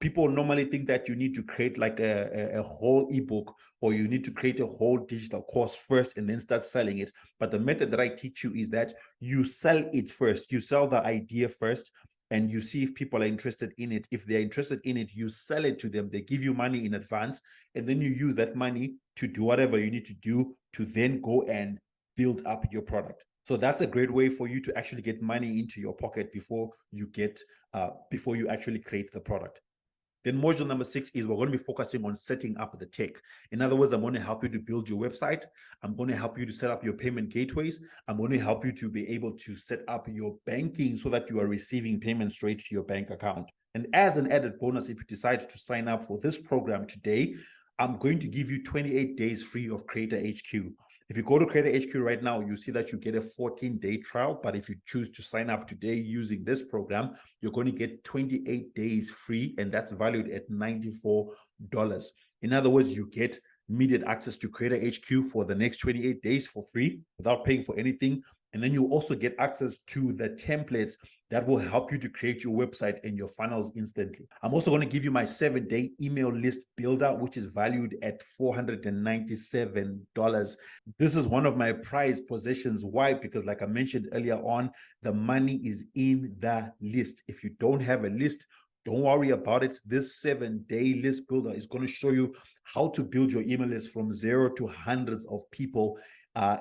People normally think that you need to create like a whole ebook, or you need to create a whole digital course first and then start selling it. But the method that I teach you is that you sell it first. You sell the idea first, and you see if people are interested in it. If they're interested in it, you sell it to them. They give you money in advance, and then you use that money to do whatever you need to do to then go and build up your product. So that's a great way for you to actually get money into your pocket before you actually create the product. Then module number 6 is we're going to be focusing on setting up the tech. In other words, I'm going to help you to build your website. I'm going to help you to set up your payment gateways. I'm going to help you to be able to set up your banking so that you are receiving payments straight to your bank account. And as an added bonus, if you decide to sign up for this program today, I'm going to give you 28 days free of Creator HQ. If you go to Creator HQ right now, you see that you get a 14-day trial. But if you choose to sign up today using this program, you're going to get 28 days free, and that's valued at $94. In other words, you get immediate access to Creator HQ for the next 28 days for free without paying for anything. And then you also get access to the templates that will help you to create your website and your funnels instantly. I'm also going to give you my 7-day email list builder, which is valued at $497. This is one of my prized possessions. Why? Because like I mentioned earlier on, the money is in the list. If you don't have a list, don't worry about it. This 7-day list builder is going to show you how to build your email list from 0 to hundreds of people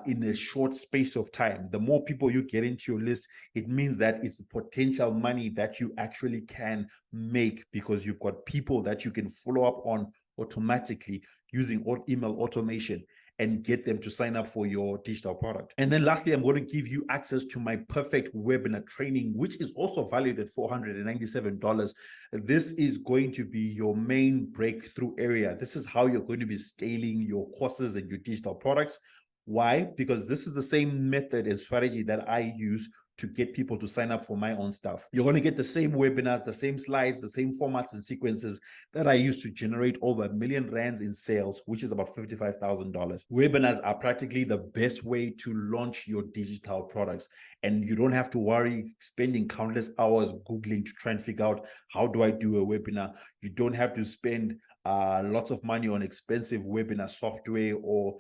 in a short space of time. The more people you get into your list, it means that it's potential money that you actually can make, because you've got people that you can follow up on automatically using email automation and get them to sign up for your digital product. And then lastly, I'm going to give you access to my perfect webinar training, which is also valued at $497. This is going to be your main breakthrough area. This is how you're going to be scaling your courses and your digital products. Why? Because this is the same method and strategy that I use to get people to sign up for my own stuff. You're going to get the same webinars, the same slides, the same formats and sequences that I use to generate over R1 million in sales, which is about $55,000. Webinars are practically the best way to launch your digital products. And you don't have to worry spending countless hours Googling to try and figure out, how do I do a webinar? You don't have to spend lots of money on expensive webinar software or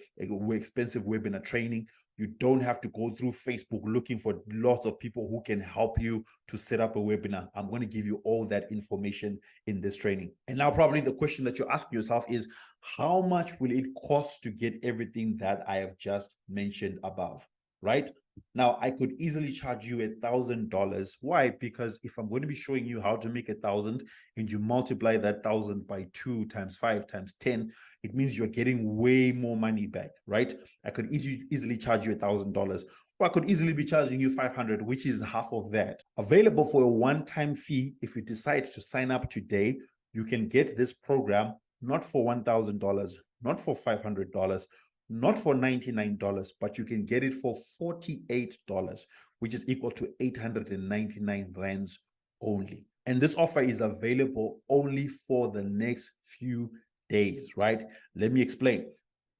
expensive webinar training. You don't have to go through Facebook looking for lots of people who can help you to set up a webinar. I'm going to give you all that information in this training. And now probably the question that you're asking yourself is, how much will it cost to get everything that I have just mentioned above, right? Now, I could easily charge you $1,000. Why? Because if I'm going to be showing you how to make 1,000 and you multiply that 1,000 by 2 times 5 times 10, it means you're getting way more money back, right? I could easily charge you $1,000, or I could easily be charging you 500, which is half of that. Available for a one-time fee. If you decide to sign up today, you can get this program not for $1,000, not for $500, not for $99, but you can get it for $48, which is equal to 899 rands only. And this offer is available only for the next few days, right? Let me explain.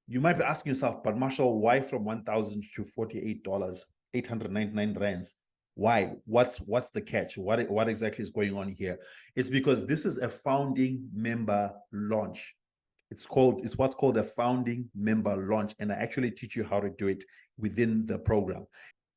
You might be asking yourself, but Marshall, why from $1,000 to $48, 899 rands? Why? What's the catch? What exactly is going on here? It's because this is a founding member launch. It's what's called a founding member launch, and I actually teach you how to do it within the program.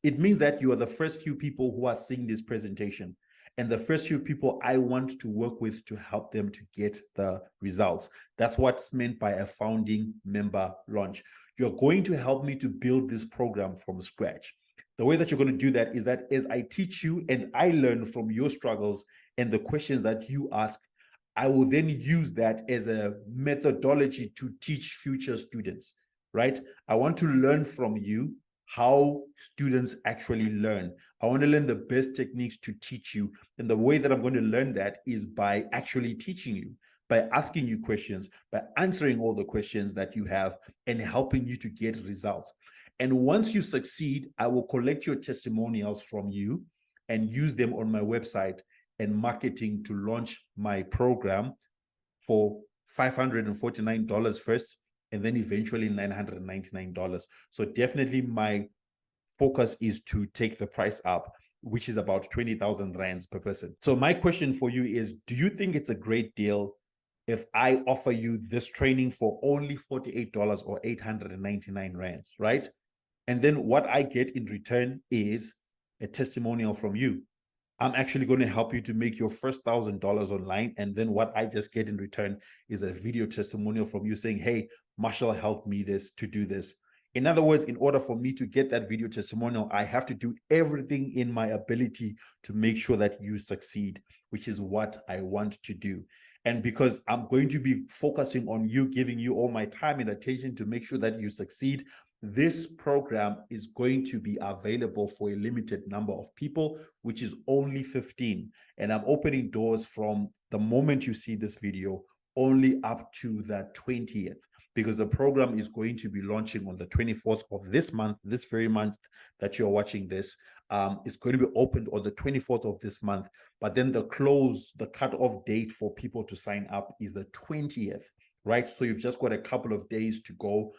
It means that you are the first few people who are seeing this presentation, and the first few people I want to work with to help them to get the results. That's what's meant by a founding member launch. You're going to help me to build this program from scratch. The way that you're going to do that is that as I teach you and I learn from your struggles and the questions that you ask, I will then use that as a methodology to teach future students, right? I want to learn from you how students actually learn. I want to learn the best techniques to teach you. And the way that I'm going to learn that is by actually teaching you, by asking you questions, by answering all the questions that you have and helping you to get results. And once you succeed, I will collect your testimonials from you and use them on my website and marketing to launch my program for $549 first, and then eventually $999. So definitely my focus is to take the price up. which is about 20,000 rands per person. So my question for you is, do you think it's a great deal if I offer you this training for only $48 or 899 rands, right? And then what I get in return is a testimonial from you. I'm actually going to help you to make your first $1,000 online. And then what I just get in return is a video testimonial from you saying, hey, Marshall helped me to do this. In other words, in order for me to get that video testimonial, I have to do everything in my ability to make sure that you succeed, which is what I want to do. And because I'm going to be focusing on you, giving you all my time and attention to make sure that you succeed, this program is going to be available for a limited number of people, which is only 15. And I'm opening doors from the moment you see this video only up to the 20th, because the program is going to be launching on the 24th of this month, this very month that you're watching this. It's going to be opened on the 24th of this month, but then the cutoff date for people to sign up is the 20th, right? So you've just got a couple of days to go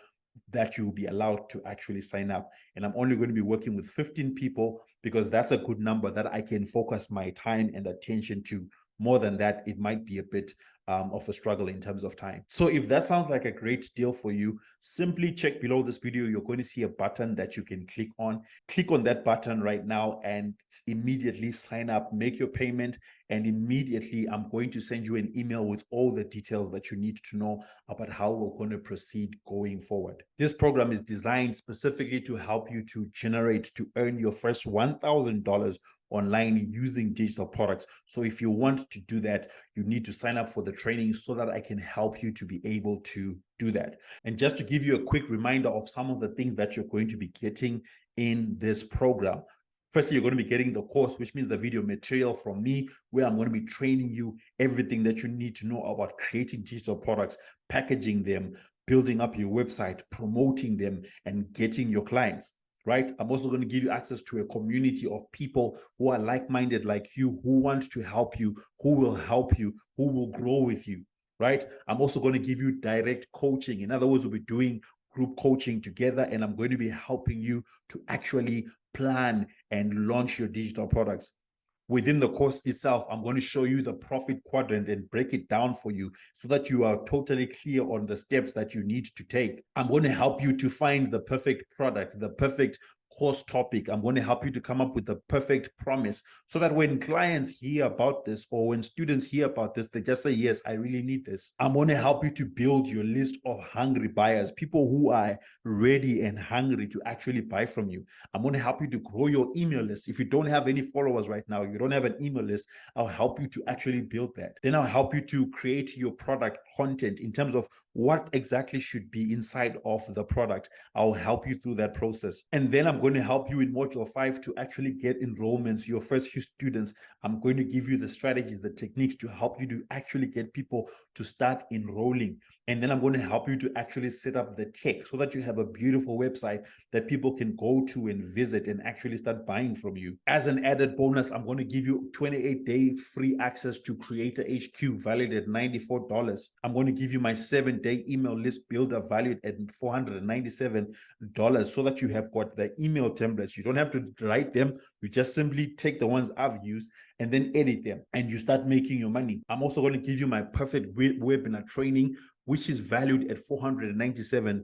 that you'll be allowed to actually sign up. And I'm only going to be working with 15 people because that's a good number that I can focus my time and attention to. More than that, it might be a bit of a struggle in terms of time. So if that sounds like a great deal for you, simply check below this video. You're going to see a button that you can click on. Click on that button right now and immediately sign up, make your payment, and immediately I'm going to send you an email with all the details that you need to know about how we're going to proceed going forward. This program is designed specifically to help you to earn your first $1,000 online using digital products. So if you want to do that, you need to sign up for the training so that I can help you to be able to do that. And just to give you a quick reminder of some of the things that you're going to be getting in this program. Firstly, you're going to be getting the course, which means the video material from me, where I'm going to be training you everything that you need to know about creating digital products, packaging them, building up your website, promoting them, and getting your clients. Right? I'm also going to give you access to a community of people who are like-minded like you, who want to help you, who will help you, who will grow with you, right? I'm also going to give you direct coaching. In other words, we'll be doing group coaching together, and I'm going to be helping you to actually plan and launch your digital products. Within the course itself, I'm going to show you the profit quadrant and break it down for you so that you are totally clear on the steps that you need to take. I'm going to help you to find the perfect product, the perfect course topic. I'm going to help you to come up with the perfect promise so that when clients hear about this or when students hear about this, they just say, yes, I really need this. I'm going to help you to build your list of hungry buyers, people who are ready and hungry to actually buy from you. I'm going to help you to grow your email list. If you don't have any followers right now, you don't have an email list, I'll help you to actually build that. Then I'll help you to create your product content in terms of what exactly should be inside of the product. I'll help you through that process. And then I'm going to help you in module 5 to actually get enrollments, your first few students. I'm going to give you the strategies, the techniques to help you to actually get people to start enrolling. And then I'm going to help you to actually set up the tech so that you have a beautiful website that people can go to and visit and actually start buying from you. As an added bonus, I'm going to give you 28-day free access to Creator HQ valued at $94. I'm going to give you my 7-day email list builder valued at $497 so that you have got the email templates. You don't have to write them. You just simply take the ones I've used and then edit them and you start making your money. I'm also going to give you my perfect webinar training, which is valued at $497.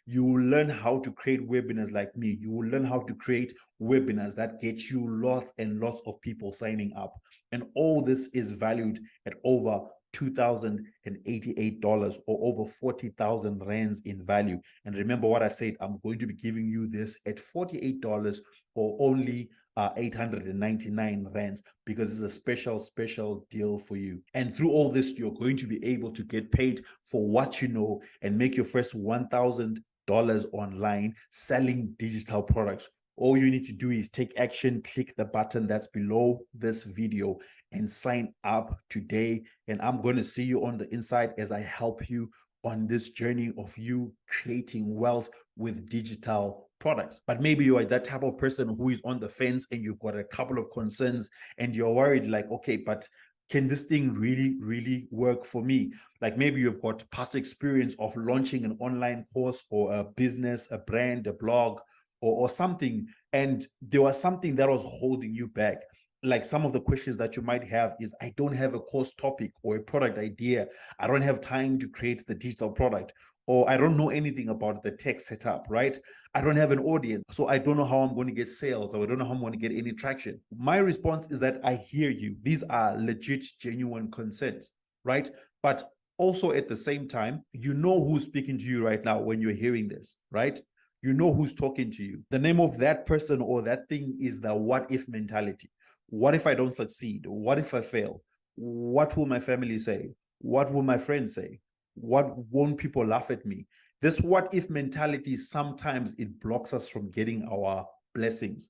You will learn how to create webinars like me. You will learn how to create webinars that get you lots and lots of people signing up. And all this is valued at over $2,088 or over 40,000 rands in value. And remember what I said, I'm going to be giving you this at $48 or only 899 rands because it's a special deal for you. And through all this, you're going to be able to get paid for what you know and make your first $1,000 online selling digital products. All you need to do is take action, click the button that's below this video and sign up today. And I'm going to see you on the inside as I help you on this journey of you creating wealth with digital products. But maybe you are that type of person who is on the fence and you've got a couple of concerns and you're worried like, okay, but can this thing really work for me? Like maybe you've got past experience of launching an online course or a business, a brand, a blog, or something and there was something that was holding you back. Like some of the questions that you might have is, I don't have a course topic or a product idea. I don't have time to create the digital product, or I don't know anything about the tech setup, right? I don't have an audience, so I don't know how I'm going to get sales, or I don't know how I'm going to get any traction. My response is that I hear you. These are legit, genuine concerns, right? But also at the same time, you know who's speaking to you right now when you're hearing this, right? You know who's talking to you. The name of that person or that thing is the what if mentality. What if I don't succeed? What if I fail? What will my family say? What will my friends say? What won't people laugh at me? This what if mentality, sometimes it blocks us from getting our blessings.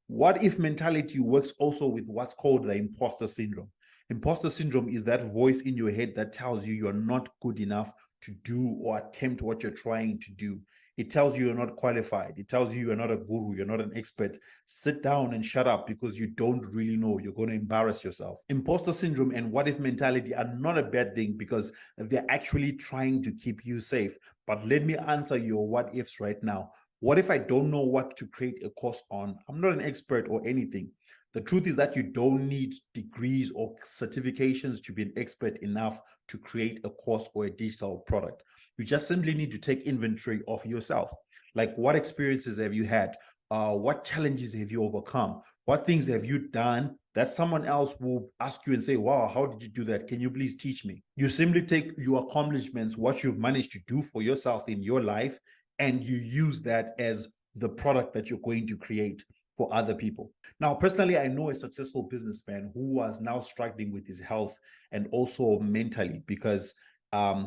What if mentality works also with what's called the imposter syndrome. Imposter syndrome is that voice in your head that tells you you're not good enough to do or attempt what you're trying to do. It tells you you're not qualified. It tells you you're not a guru, you're not an expert. Sit down and shut up because you don't really know. You're going to embarrass yourself. Imposter syndrome and what if mentality are not a bad thing because they're actually trying to keep you safe. But let me answer your what ifs right now. What if I don't know what to create a course on? I'm not an expert or anything. The truth is that you don't need degrees or certifications to be an expert enough to create a course or a digital product. You just simply need to take inventory of yourself. Like, what experiences have you had? What challenges have you overcome? What things have you done that someone else will ask you and say, wow, how did you do that? Can you please teach me? You simply take your accomplishments, what you've managed to do for yourself in your life, and you use that as the product that you're going to create for other people. Now, personally, I know a successful businessman who was now struggling with his health and also mentally because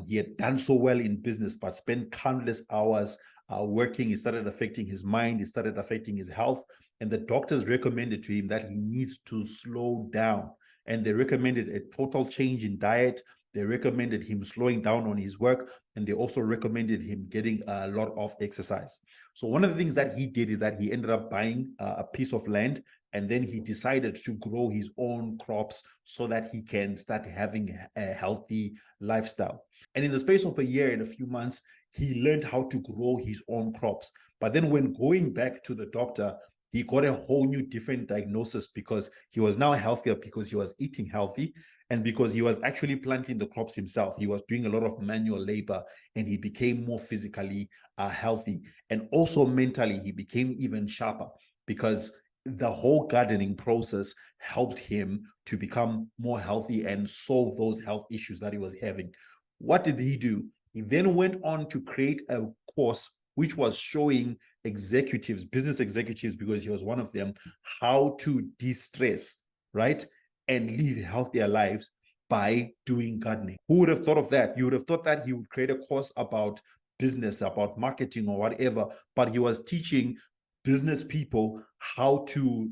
he had done so well in business, but spent countless hours working. It started affecting his mind, it started affecting his health. And the doctors recommended to him that he needs to slow down. And they recommended a total change in diet. They recommended him slowing down on his work, and they also recommended him getting a lot of exercise. So one of the things that he did is that he ended up buying a piece of land, and then he decided to grow his own crops so that he can start having a healthy lifestyle. And in the space of a year and a few months, he learned how to grow his own crops. But then when going back to the doctor, he got a whole new different diagnosis because he was now healthier because he was eating healthy and because he was actually planting the crops himself. He was doing a lot of manual labor and he became more physically healthy. And also mentally, he became even sharper because the whole gardening process helped him to become more healthy and solve those health issues that he was having. What did he do? He then went on to create a course which was showing executives, business executives, because he was one of them, how to de-stress, right? And live healthier lives by doing gardening. Who would have thought of that? You would have thought that he would create a course about business, about marketing or whatever, but he was teaching business people how to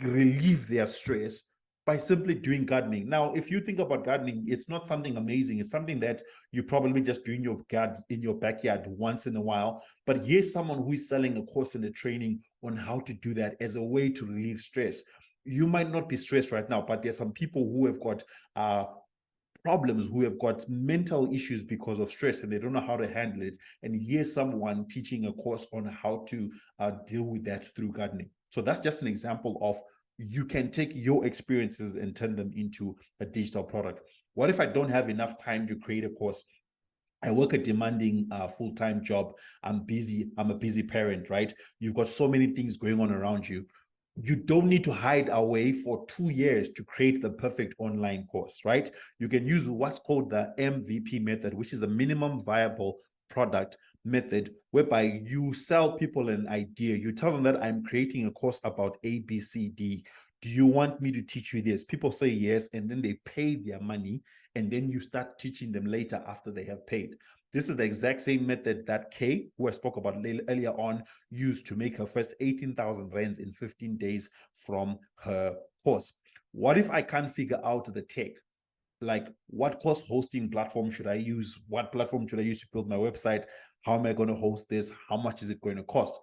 relieve their stress by simply doing gardening. Now, if you think about gardening, it's not something amazing. It's something that you probably just do in your garden, in your backyard once in a while. But here's someone who is selling a course and a training on how to do that as a way to relieve stress. You might not be stressed right now, but there's some people who have got problems, who have got mental issues because of stress and they don't know how to handle it. And here's someone teaching a course on how to deal with that through gardening. So that's just an example of you can take your experiences and turn them into a digital product. What if I don't have enough time to create a course? I work a demanding full-time job. I'm busy. I'm a busy parent, right? You've got so many things going on around you. You don't need to hide away for 2 years to create the perfect online course, right? You can use what's called the MVP method, which is the minimum viable product method, whereby you sell people an idea. You tell them that I'm creating a course about A, B, C, D. Do you want me to teach you this? People say yes, and then they pay their money, and then you start teaching them later after they have paid. This is the exact same method that Kay, who I spoke about earlier on, used to make her first 18,000 rands in 15 days from her course. What if I can't figure out the tech? Like, what course hosting platform should I use? What platform should I use to build my website? How am I going to host this? How much is it going to cost?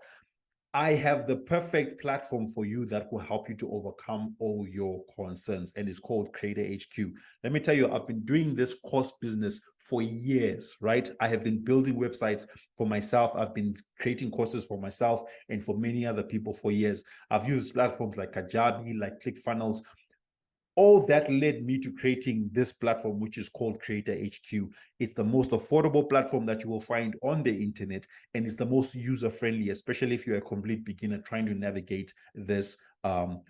I have the perfect platform for you that will help you to overcome all your concerns, and it's called Creator HQ. Let me tell you, I've been doing this course business for years, right? I have been building websites for myself. I've been creating courses for myself and for many other people for years. I've used platforms like Kajabi, like ClickFunnels. All that led me to creating this platform, which is called Creator HQ. It's the most affordable platform that you will find on the internet, and it's the most user friendly, especially if you're a complete beginner trying to navigate this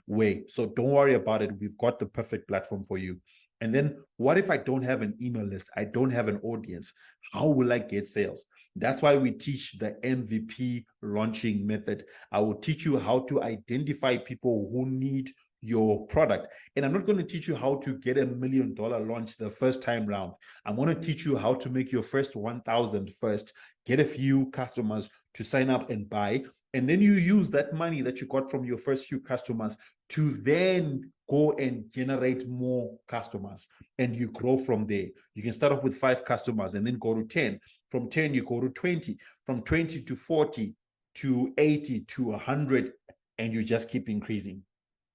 way. So don't worry about it. We've got the perfect platform for you. And then what if I don't have an email list? I don't have an audience. How will I get sales? That's why we teach the MVP launching method. I will teach you how to identify people who need your product. And I'm not going to teach you how to get $1 million launch the first time round. I'm going to teach you how to make your first 1,000 first, get a few customers to sign up and buy. And then you use that money that you got from your first few customers to then go and generate more customers, and you grow from there. You can start off with 5 customers and then go to 10. From 10, you go to 20, from 20 to 40 to 80 to 100, and you just keep increasing.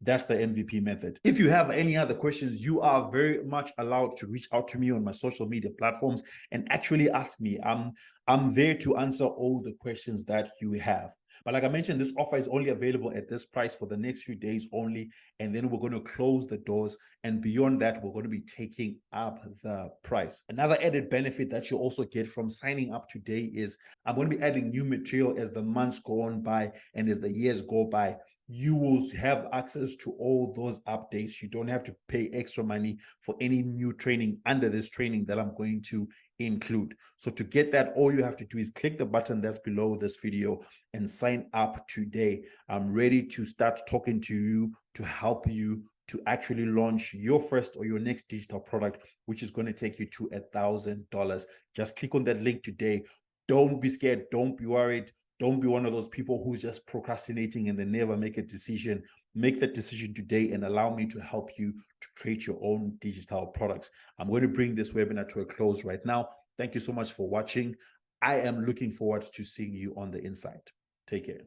That's the MVP method. If you have any other questions, you are very much allowed to reach out to me on my social media platforms and actually ask me. I'm there to answer all the questions that you have. But like I mentioned, this offer is only available at this price for the next few days only. And then we're going to close the doors. And beyond that, we're going to be taking up the price. Another added benefit that you also get from signing up today is I'm going to be adding new material as the months go on by and as the years go by. You will have access to all those updates. You don't have to pay extra money for any new training under this training that I'm going to include. So to get that, all you have to do is click the button that's below this video and sign up today. I'm ready to start talking to you to help you to actually launch your first or your next digital product, which is going to take you to $1,000. Just click on that link today. Don't be scared. Don't be worried. Don't be one of those people who's just procrastinating and they never make a decision. Make that decision today and allow me to help you to create your own digital products. I'm going to bring this webinar to a close right now. Thank you so much for watching. I am looking forward to seeing you on the inside. Take care.